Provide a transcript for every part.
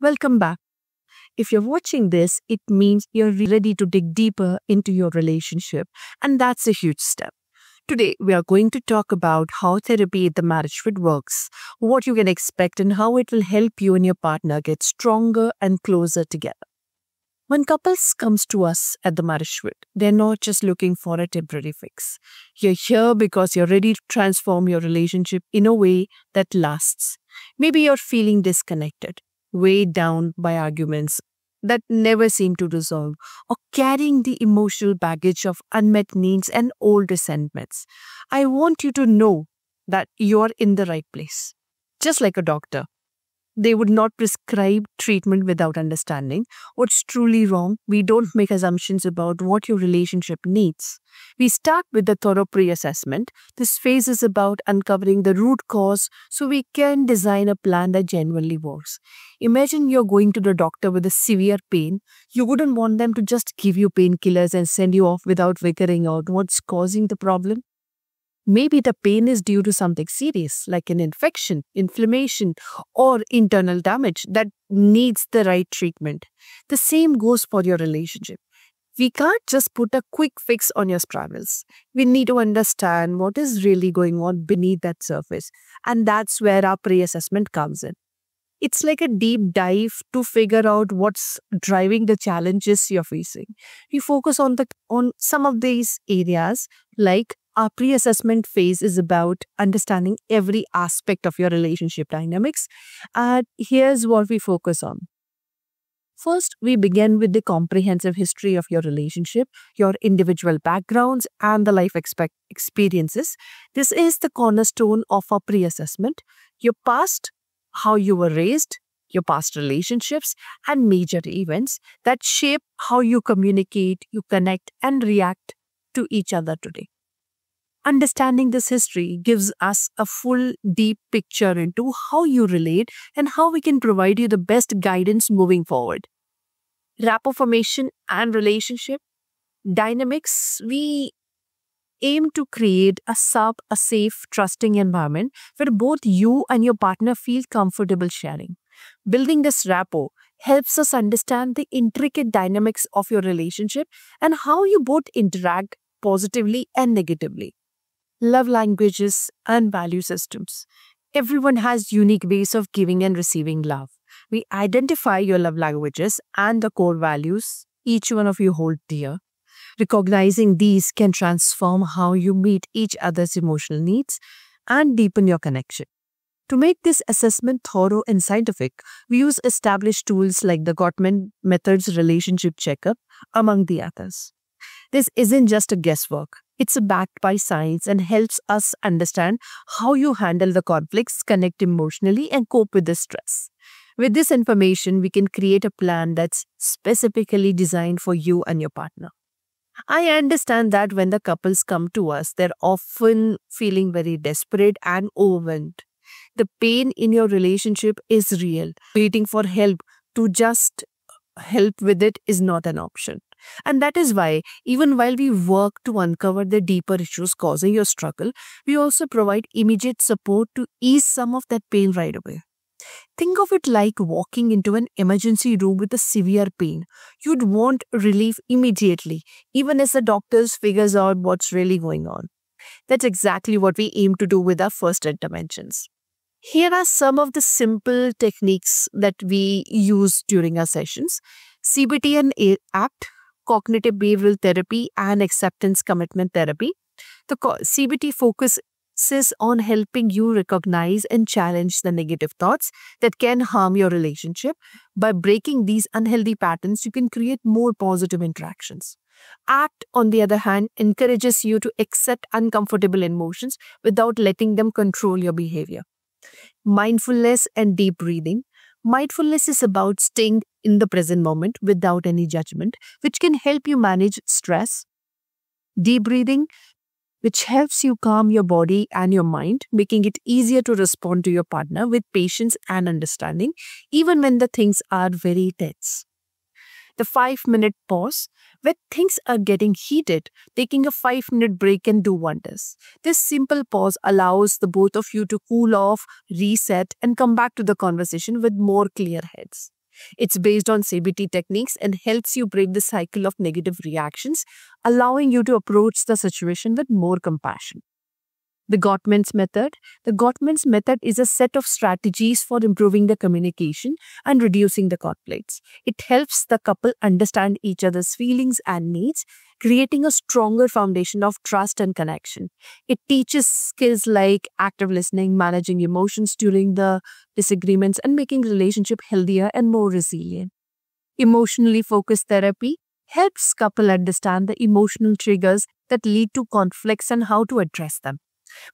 Welcome back. If you're watching this, it means you're ready to dig deeper into your relationship, and that's a huge step. Today, we are going to talk about how therapy at the marriage fit works, what you can expect, and how it will help you and your partner get stronger and closer together. When couples comes to us at the marriage fit, they're not just looking for a temporary fix. You're here because you're ready to transform your relationship in a way that lasts. Maybe you're feeling disconnected, weighed down by arguments that never seem to resolve, or carrying the emotional baggage of unmet needs and old resentments. I want you to know that you're in the right place. Just like a doctor, they would not prescribe treatment without understanding what's truly wrong. We don't make assumptions about what your relationship needs. We start with the thorough pre assessment. This phase is about uncovering the root cause so we can design a plan that genuinely works. Imagine you're going to the doctor with a severe pain. You wouldn't want them to just give you painkillers and send you off without figuring out what's causing the problem. Maybe the pain is due to something serious, like an infection, inflammation, or internal damage that needs the right treatment. The same goes for your relationship. We can't just put a quick fix on your struggles. We need to understand what is really going on beneath that surface. And that's where our pre assessment comes in. It's like a deep dive to figure out what's driving the challenges you're facing. We focus on some of these areas, like our pre-assessment phase is about understanding every aspect of your relationship dynamics. And here's what we focus on. First, we begin with the comprehensive history of your relationship, your individual backgrounds, and the life experiences. This is the cornerstone of our pre-assessment. Your past, how you were raised, your past relationships, and major events that shape how you communicate, you connect, and react to each other today. Understanding this history gives us a full, deep picture into how you relate and how we can provide you the best guidance moving forward. Rapport formation and relationship dynamics, we aim to create a safe, trusting environment where both you and your partner feel comfortable sharing. Building this rapport helps us understand the intricate dynamics of your relationship and how you both interact positively and negatively. Love languages and value systems. Everyone has unique ways of giving and receiving love. We identify your love languages and the core values each one of you hold dear. Recognizing these can transform how you meet each other's emotional needs and deepen your connection. To make this assessment thorough and scientific, we use established tools like the Gottman Method's relationship checkup, among the others. This isn't just a guesswork. It's backed by science and helps us understand how you handle the conflicts, connect emotionally, and cope with the stress. With this information, we can create a plan that's specifically designed for you and your partner. I understand that when the couples come to us, they're often feeling very desperate and overwhelmed. The pain in your relationship is real. Waiting for help to just help with it is not an option. And that is why, even while we work to uncover the deeper issues causing your struggle, we also provide immediate support to ease some of that pain right away. Think of it like walking into an emergency room with a severe pain. You'd want relief immediately, even as the doctors figures out what's really going on. That's exactly what we aim to do with our first interventions. Here are some of the simple techniques that we use during our sessions. CBT and ACT, cognitive behavioral therapy and acceptance commitment therapy. The CBT focuses on helping you recognize and challenge the negative thoughts that can harm your relationship. By breaking these unhealthy patterns, you can create more positive interactions. ACT, on the other hand, encourages you to accept uncomfortable emotions without letting them control your behavior. Mindfulness and deep breathing. Mindfulness is about staying in the present moment without any judgment, which can help you manage stress. Deep breathing, which helps you calm your body and your mind, making it easier to respond to your partner with patience and understanding, even when the things are very tense. The 5-minute pause. When things are getting heated, taking a 5-minute break can do wonders. This simple pause allows the both of you to cool off, reset, and come back to the conversation with more clear heads. It's based on CBT techniques and helps you break the cycle of negative reactions, allowing you to approach the situation with more compassion. The Gottman's method. The Gottman's method is a set of strategies for improving the communication and reducing the conflicts. It helps the couple understand each other's feelings and needs, creating a stronger foundation of trust and connection. It teaches skills like active listening, managing emotions during the disagreements, and making relationship healthier and more resilient. Emotionally focused therapy helps couple understand the emotional triggers that lead to conflicts and how to address them.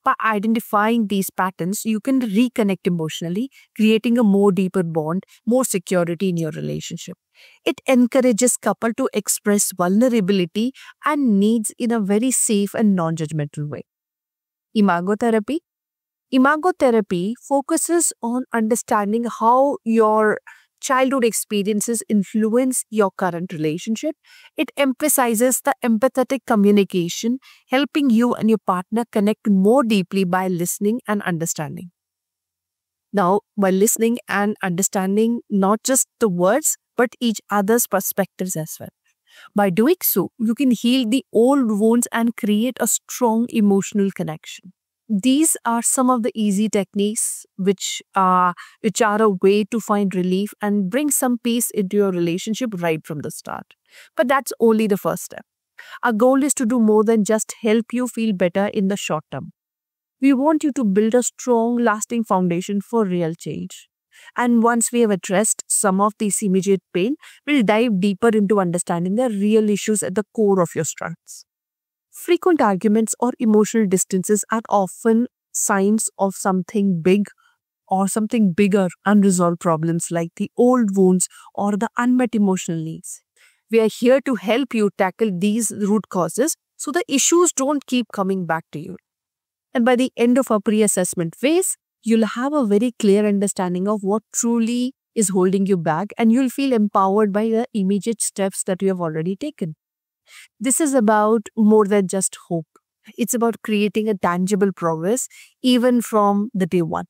By identifying these patterns, you can reconnect emotionally, creating a more deeper bond, more security in your relationship. It encourages couple to express vulnerability and needs in a very safe and non-judgmental way. Imagotherapy. Imagotherapy focuses on understanding how your childhood experiences influence your current relationship. It emphasizes the empathetic communication, helping you and your partner connect more deeply by listening and understanding. Now, by listening and understanding not just the words, but each other's perspectives as well. By doing so, you can heal the old wounds and create a strong emotional connection. These are some of the easy techniques which are a way to find relief and bring some peace into your relationship right from the start. But that's only the first step. Our goal is to do more than just help you feel better in the short term. We want you to build a strong, lasting foundation for real change. And once we have addressed some of this immediate pain, we'll dive deeper into understanding the real issues at the core of your struggles. Frequent arguments or emotional distances are often signs of something big or something bigger unresolved problems like the old wounds or the unmet emotional needs. We are here to help you tackle these root causes so the issues don't keep coming back to you. And by the end of our pre-assessment phase, you'll have a very clear understanding of what truly is holding you back, and you'll feel empowered by the immediate steps that you have already taken. This is about more than just hope. It's about creating a tangible progress even from the day one.